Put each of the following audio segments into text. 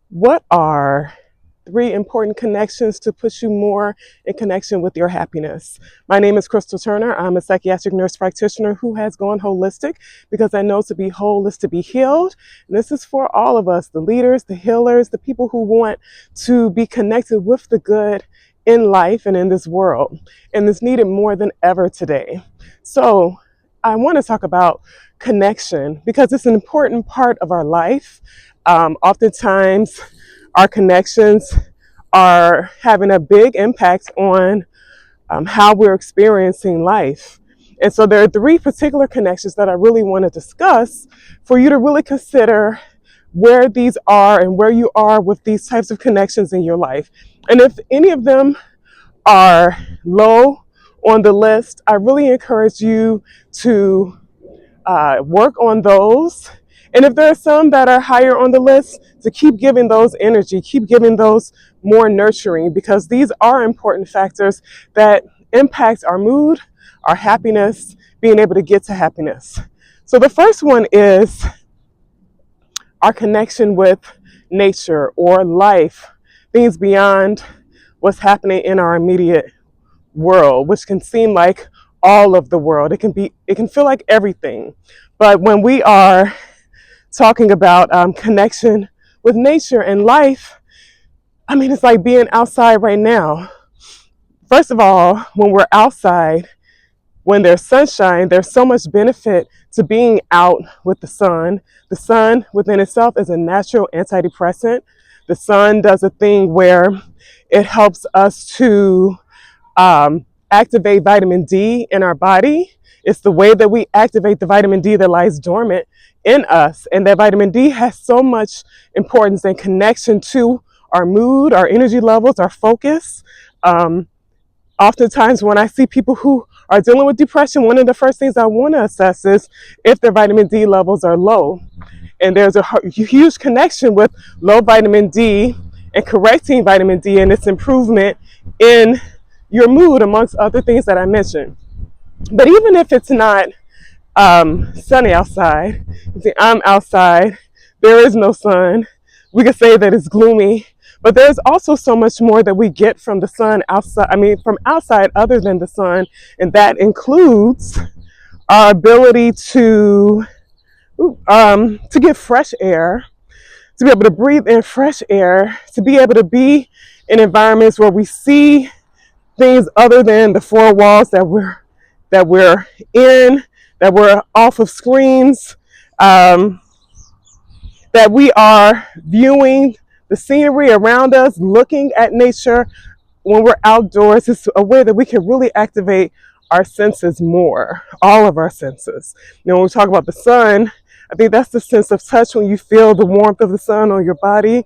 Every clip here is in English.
What are three important connections to put you more in connection with your happiness? My name is Crystal Turner. I'm a psychiatric nurse practitioner who has gone holistic because I know to be whole is to be healed. And this is for all of us, the leaders, the healers, the people who want to be connected with the good in life and in this world. And it's needed more than ever today. So I want to talk about connection because it's an important part of our life. Oftentimes, our connections are having a big impact on how we're experiencing life. And so there are three particular connections that I really want to discuss for you to really consider where these are and where you are with these types of connections in your life. And if any of them are low on the list, I really encourage you to work on those. And if there are some that are higher on the list, to keep giving those energy, keep giving those more nurturing, because these are important factors that impact our mood, our happiness, being able to get to happiness. So the first one is our connection with nature or life, things beyond what's happening in our immediate world, which can seem like all of the world. It can feel like everything. But when we are talking about connection with nature and life, I mean, it's like being outside right now. First of all, when we're outside, when there's sunshine, there's so much benefit to being out with the sun. The sun within itself is a natural antidepressant. The sun does a thing where it helps us to activate vitamin D in our body. It's the way that we activate the vitamin D that lies dormant in us. And that vitamin D has so much importance and connection to our mood, our energy levels, our focus. Um, Oftentimes, when I see people who are dealing with depression, one of the first things I want to assess is if their vitamin D levels are low. And there's a huge connection with low vitamin D and correcting vitamin D and its improvement in your mood, amongst other things that I mentioned. But even if it's not sunny outside, see, I'm outside, there is no sun, we could say that it's gloomy, but there's also so much more that we get from the sun outside, from outside other than the sun, and that includes our ability to get fresh air, to be able to breathe in fresh air, to be able to be in environments where we see things other than the four walls that we're in, that we're off of screens, um, that we are viewing the scenery around us, looking at nature when we're outdoors. It's a way that we can really activate our senses more, all of our senses. When we talk about the sun, I think that's the sense of touch when you feel the warmth of the sun on your body,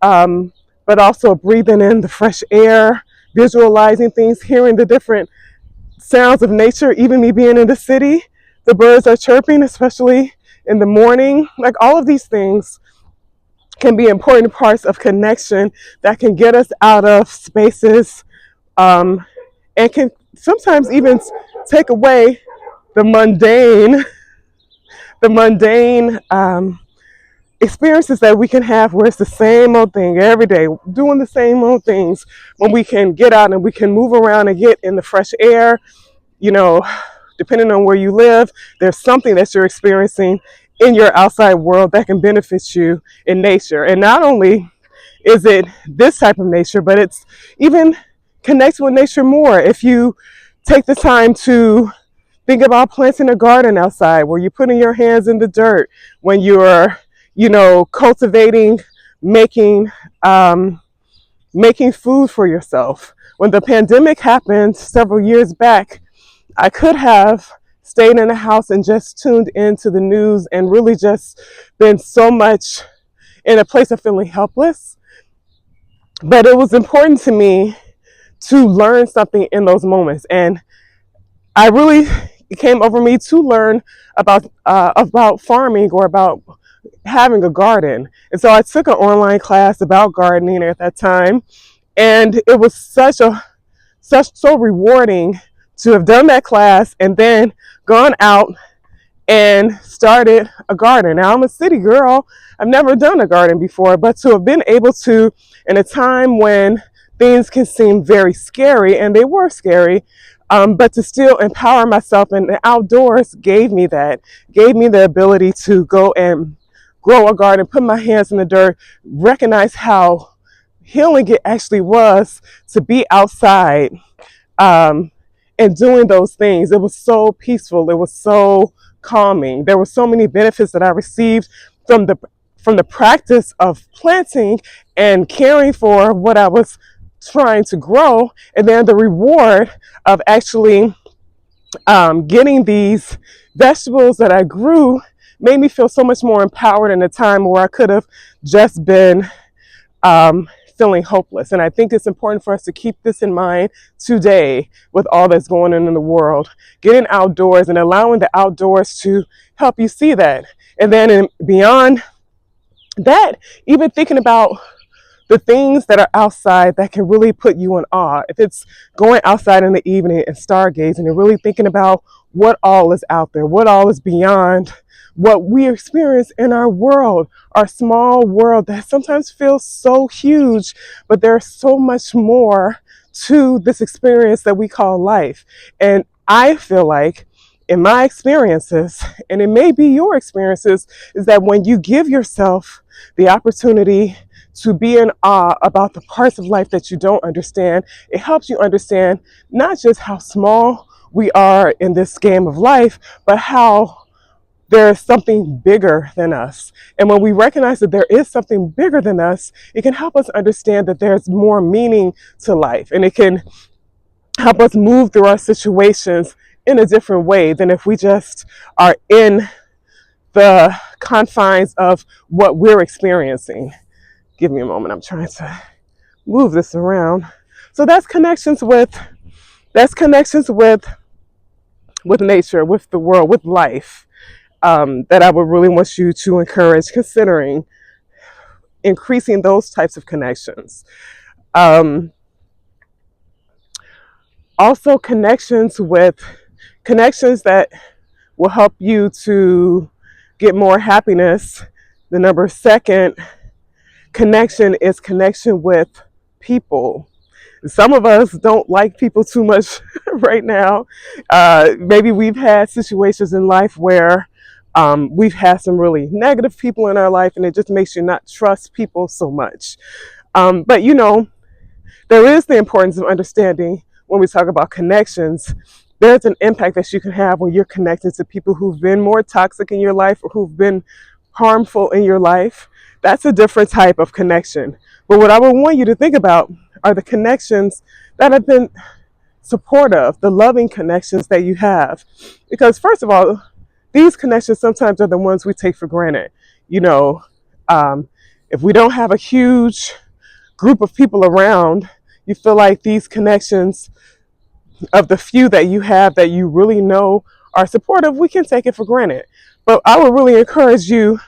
um, but also breathing in the fresh air, visualizing things, hearing the different sounds of nature. Even me being in the city, the birds are chirping, especially in the morning. Like, all of these things can be important parts of connection that can get us out of spaces, and can sometimes even take away the mundane experiences that we can have where it's the same old thing every day, doing the same old things, when we can get out and we can move around and get in the fresh air. you know, Depending on where you live, there's something that you're experiencing in your outside world that can benefit you in nature. And not only is it this type of nature, but it's even connects with nature more if you take the time to think about planting a garden outside where you're putting your hands in the dirt, when you're, cultivating, making, making food for yourself. When the pandemic happened several years back, I could have stayed in the house and just tuned into the news and really just been so much in a place of feeling helpless. But it was important to me to learn something in those moments. And I really, it came over me to learn about farming, or about having a garden. And so I took an online class about gardening at that time, and it was so rewarding to have done that class and then gone out and started a garden. Now, I'm a city girl. I've never done a garden before, but to have been able to, in a time when things can seem very scary, and they were scary, but to still empower myself in the outdoors gave me the ability to go and grow a garden, put my hands in the dirt, recognize how healing it actually was to be outside, um, and doing those things. It was so peaceful. It was so calming. There were so many benefits that I received from the practice of planting and caring for what I was trying to grow, and then the reward of actually getting these vegetables that I grew made me feel so much more empowered in a time where I could have just been um, feeling hopeless. And I think it's important for us to keep this in mind today with all that's going on in the world. Getting outdoors and allowing the outdoors to help you see that. And then beyond that, even thinking about the things that are outside that can really put you in awe. If it's going outside in the evening and stargazing and really thinking about what all is out there, what all is beyond what we experience in our world, our small world that sometimes feels so huge, but there's so much more to this experience that we call life. And I feel like in my experiences, and it may be your experiences, is that when you give yourself the opportunity to be in awe about the parts of life that you don't understand, it helps you understand not just how small we are in this game of life, but how there is something bigger than us. And when we recognize that there is something bigger than us, it can help us understand that there's more meaning to life. And it can help us move through our situations in a different way than if we just are in the confines of what we're experiencing. Give me a moment. I'm trying to move this around. So that's connections with nature, with the world, with life, that I would really want you to encourage considering increasing those types of connections. Also connections that will help you to get more happiness. The number second connection is connection with people. Some of us don't like people too much right now. Maybe we've had situations in life where we've had some really negative people in our life, and it just makes you not trust people so much. But you know, there is the importance of understanding when we talk about connections. There's an impact that you can have when you're connected to people who've been more toxic in your life or who've been harmful in your life. That's a different type of connection. But what I would want you to think about are the connections that have been supportive, the loving connections that you have. Because first of all, these connections sometimes are the ones we take for granted. You know, if we don't have a huge group of people around, you feel like these connections of the few that you have that you really know are supportive, we can take it for granted. But I would really encourage you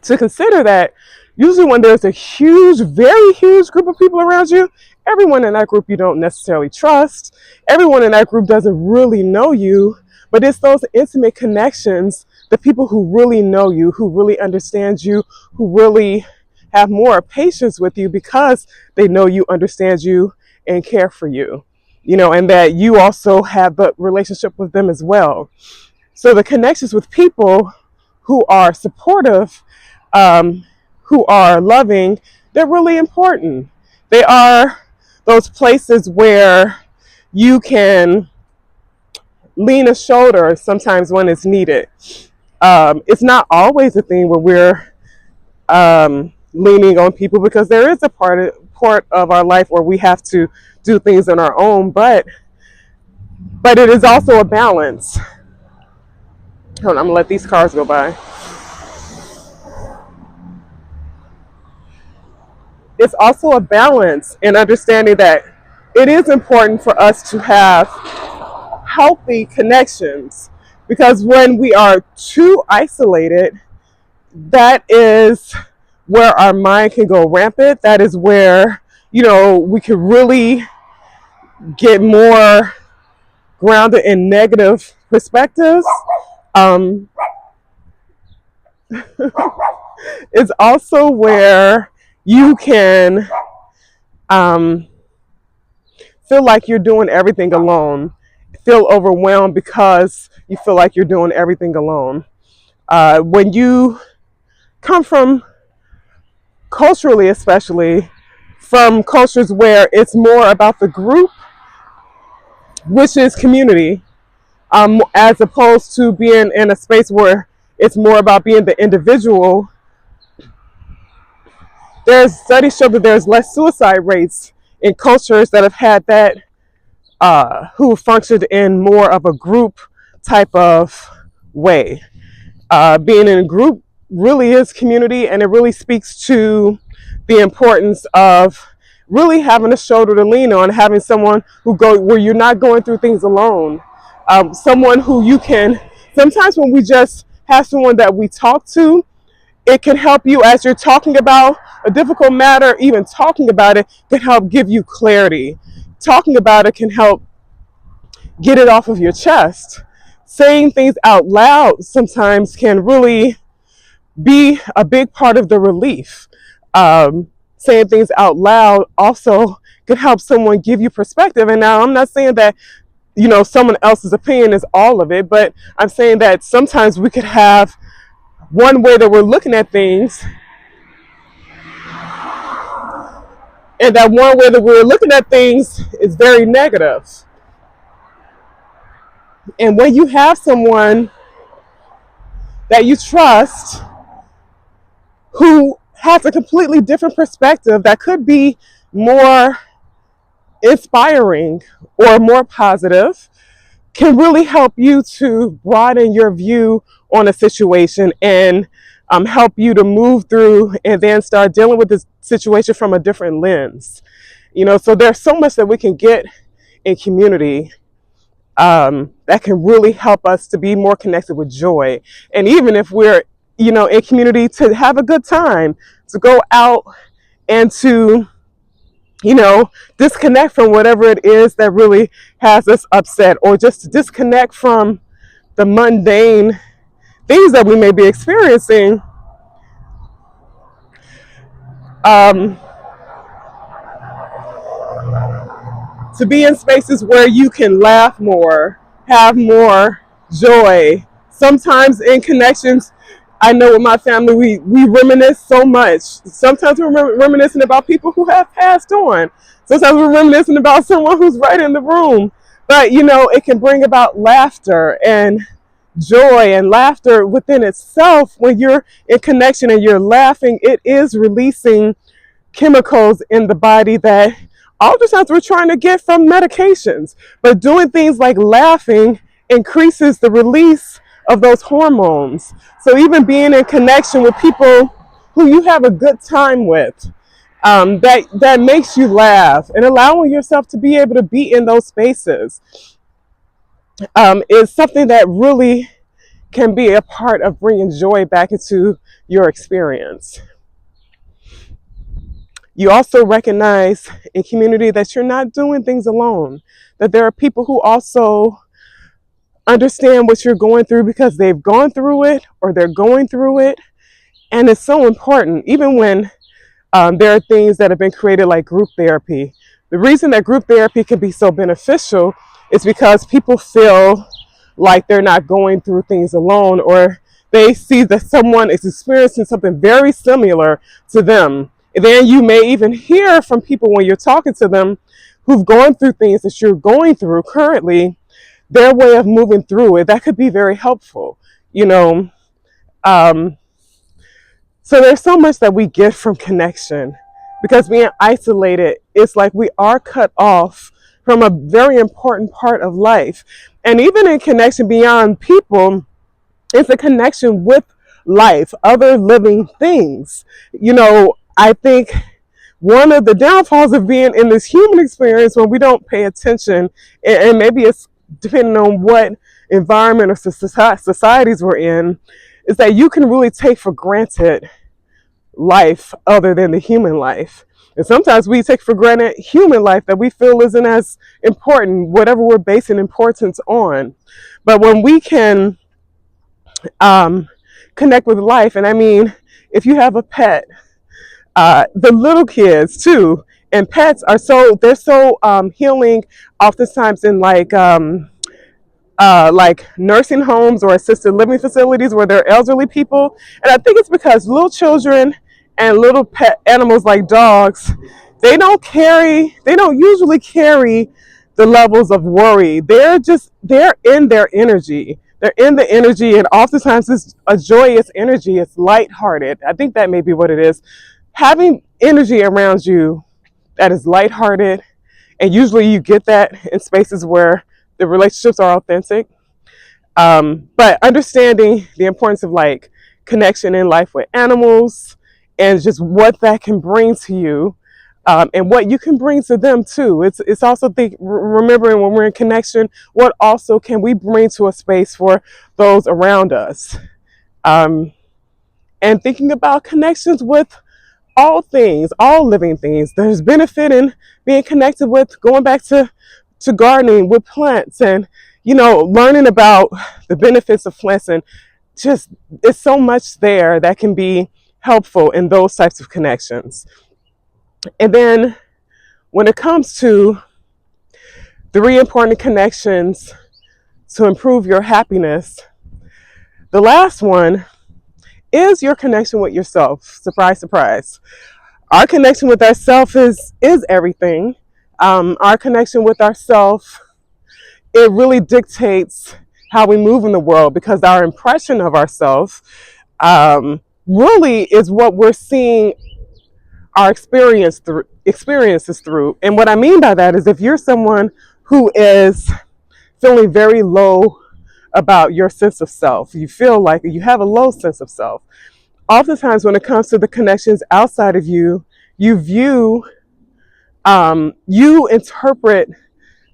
to consider that usually when there's a huge, very huge group of people around you, everyone in that group you don't necessarily trust. Everyone in that group doesn't really know you, but it's those intimate connections, the people who really know you, who really understand you, who really have more patience with you because they know you, understand you, and care for you. You know, and that you also have the relationship with them as well. So the connections with people who are supportive, who are loving, they're really important. They are those places where you can lean a shoulder sometimes when it's needed. It's not always a thing where we're leaning on people, because there is a part of our life where we have to do things on our own, but it is also a balance. Hold on, I'm gonna let these cars go by. It's also a balance in understanding that it is important for us to have healthy connections, because when we are too isolated, that is where our mind can go rampant. That is where, you know, we can really get more grounded in negative perspectives. Um, it's also where you can um, feel like you're doing everything alone, feel overwhelmed because you feel like you're doing everything alone. When you come from, culturally especially, from cultures where it's more about the group, which is community, as opposed to being in a space where it's more about being the individual. There's studies show that there's less suicide rates in cultures that have had that, who functioned in more of a group type of way. Being in a group really is community, and it really speaks to the importance of really having a shoulder to lean on, having someone who go where you're not going through things alone. Someone who you can, sometimes when we just have someone that we talk to, it can help you as you're talking about a difficult matter. Even talking about it can help give you clarity. Talking about it can help get it off of your chest. Saying things out loud sometimes can really be a big part of the relief. Saying things out loud also can help someone give you perspective. And now I'm not saying that, someone else's opinion is all of it, but I'm saying that sometimes we could have one way that we're looking at things, and that one way that we're looking at things is very negative. And when you have someone that you trust who has a completely different perspective that could be more inspiring or more positive, can really help you to broaden your view on a situation and help you to move through and then start dealing with this situation from a different lens. So there's so much that we can get in community, that can really help us to be more connected with joy. And even if we're, in community, to have a good time, to go out and to, disconnect from whatever it is that really has us upset, or just to disconnect from the mundane things that we may be experiencing. To be in spaces where you can laugh more, have more joy. Sometimes in connections, I know with my family, we reminisce so much. Sometimes we're reminiscing about people who have passed on. Sometimes we're reminiscing about someone who's right in the room. But, it can bring about laughter and joy, and laughter within itself. When you're in connection and you're laughing, it is releasing chemicals in the body that oftentimes we're trying to get from medications. But doing things like laughing increases the release of those hormones. So even being in connection with people who you have a good time with, that makes you laugh, and allowing yourself to be able to be in those spaces, is something that really can be a part of bringing joy back into your experience. You also recognize in community that you're not doing things alone, that there are people who also understand what you're going through because they've gone through it or they're going through it. And it's so important, even when there are things that have been created like group therapy. The reason that group therapy can be so beneficial is because people feel like they're not going through things alone, or they see that someone is experiencing something very similar to them. And then you may even hear from people when you're talking to them who've gone through things that you're going through currently, their way of moving through it. That could be very helpful, So there's so much that we get from connection, because being isolated, it's like we are cut off from a very important part of life. And even in connection beyond people, it's a connection with life, other living things. I think one of the downfalls of being in this human experience, when we don't pay attention, and maybe it's depending on what environment or societies we're in, is that you can really take for granted life other than the human life. And sometimes we take for granted human life that we feel isn't as important, whatever we're basing importance on. But when we can um, connect with life. And I mean, if you have a pet, the little kids too, and pets are they're so healing, oftentimes in like nursing homes or assisted living facilities where there are elderly people. And I think it's because little children and little pet animals like dogs, they don't usually carry the levels of worry. They're in their energy. They're in the energy, and oftentimes it's a joyous energy. It's lighthearted. I think that may be what it is. Having energy around you that is lighthearted, and usually you get that in spaces where the relationships are authentic. But understanding the importance of like connection in life with animals and just what that can bring to you, and what you can bring to them too. It's also remembering when we're in connection, what also can we bring to a space for those around us, and thinking about connections with all things, all living things. There's benefit in being connected with, going back to gardening with plants, and learning about the benefits of plants, and just it's so much there that can be helpful in those types of connections. And then when it comes to 3 important connections to improve your happiness, the last one is your connection with yourself. Surprise, surprise. Our connection with ourselves is everything. Our connection with ourselves, it really dictates how we move in the world, because our impression of ourselves really is what we're seeing our experiences through. And what I mean by that is, if you're someone who is feeling very low about your sense of self, you feel like you have a low sense of self, oftentimes when it comes to the connections outside of you, you interpret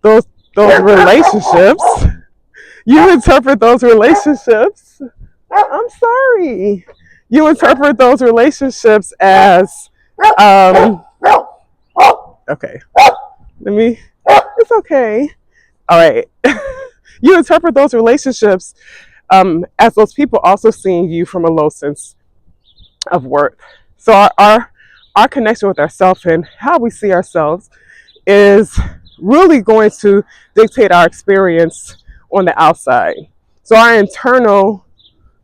those relationships. You interpret those relationships. I'm sorry. You interpret those relationships as okay. It's okay. All right. You interpret those relationships as those people also seeing you from a low sense of worth. So our connection with ourselves and how we see ourselves is really going to dictate our experience on the outside. So our internal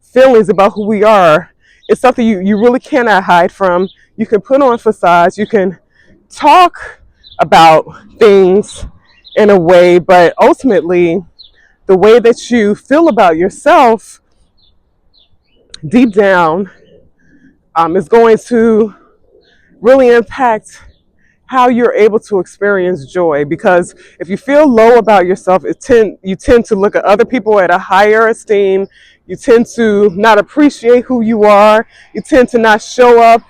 feelings about who we are is something you really cannot hide from. You can put on facades, you can talk about things in a way, but ultimately the way that you feel about yourself deep down is going to really impact how you're able to experience joy. Because if you feel low about yourself, you tend to look at other people at a higher esteem. You tend to not appreciate who you are. You tend to not show up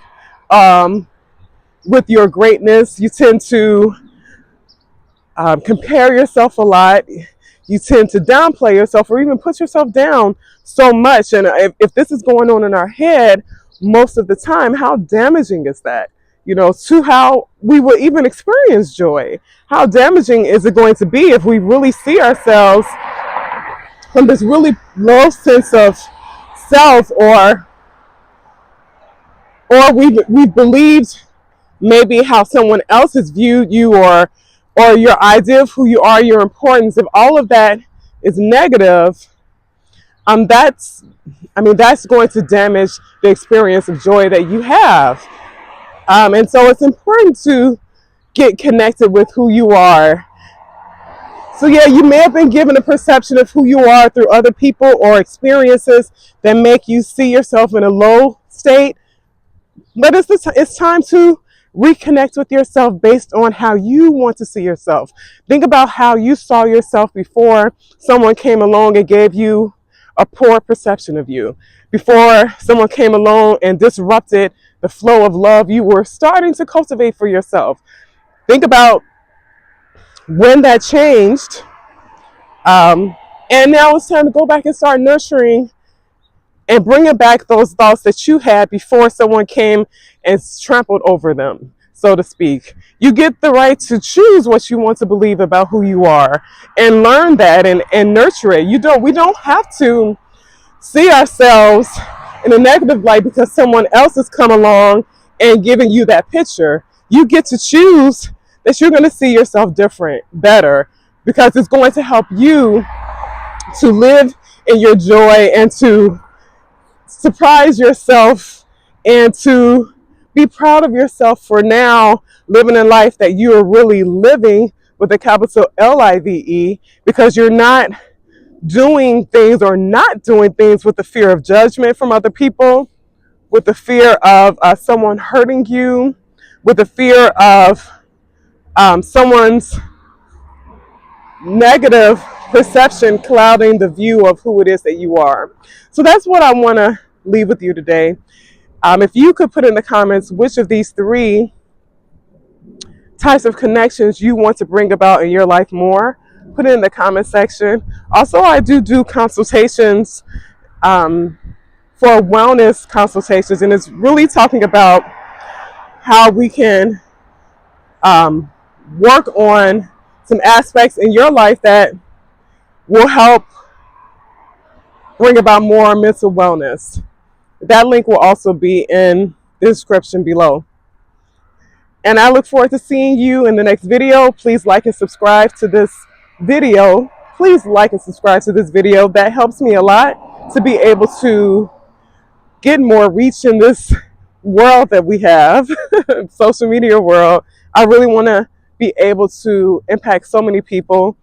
with your greatness. You tend to compare yourself a lot. You tend to downplay yourself or even put yourself down so much. And if this is going on in our head most of the time, how damaging is that? To how we will even experience joy. How damaging is it going to be if we really see ourselves from this really low sense of self, or we've believed maybe how someone else has viewed you, or your idea of who you are, your importance. If all of that is negative, that's going to damage the experience of joy that you have. And so it's important to get connected with who you are. So yeah, you may have been given a perception of who you are through other people or experiences that make you see yourself in a low state. But it's time to reconnect with yourself based on how you want to see yourself. Think about how you saw yourself before someone came along and gave you a poor perception of you. Before someone came along and disrupted the flow of love you were starting to cultivate for yourself. Think about when that changed. And now it's time to go back and start nurturing and bringing back those thoughts that you had before someone came and trampled over them, so to speak. You get the right to choose what you want to believe about who you are, and learn that and nurture it. We don't have to see ourselves in a negative light because someone else has come along and giving you that picture. You get to choose that you're going to see yourself different, better, because it's going to help you to live in your joy and to surprise yourself and to be proud of yourself for now living a life that you are really living with a capital LIVE, because you're not doing things or not doing things with the fear of judgment from other people, with the fear of someone hurting you, with the fear of someone's negative perception clouding the view of who it is that you are. So that's what I want to leave with you today. If you could put in the comments which of these three types of connections you want to bring about in your life more, put it in the comment section. Also, I do consultations for wellness consultations, and it's really talking about how we can work on some aspects in your life that will help bring about more mental wellness. That link will also be in the description below. And I look forward to seeing you in the next video. Please like and subscribe to this video. Please like and subscribe to this video. That helps me a lot to be able to get more reach in this world that we have, social media world. I really want to be able to impact so many people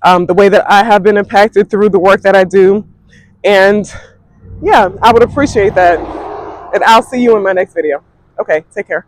the way that I have been impacted through the work that I do. And yeah, I would appreciate that. And I'll see you in my next video. Okay, take care.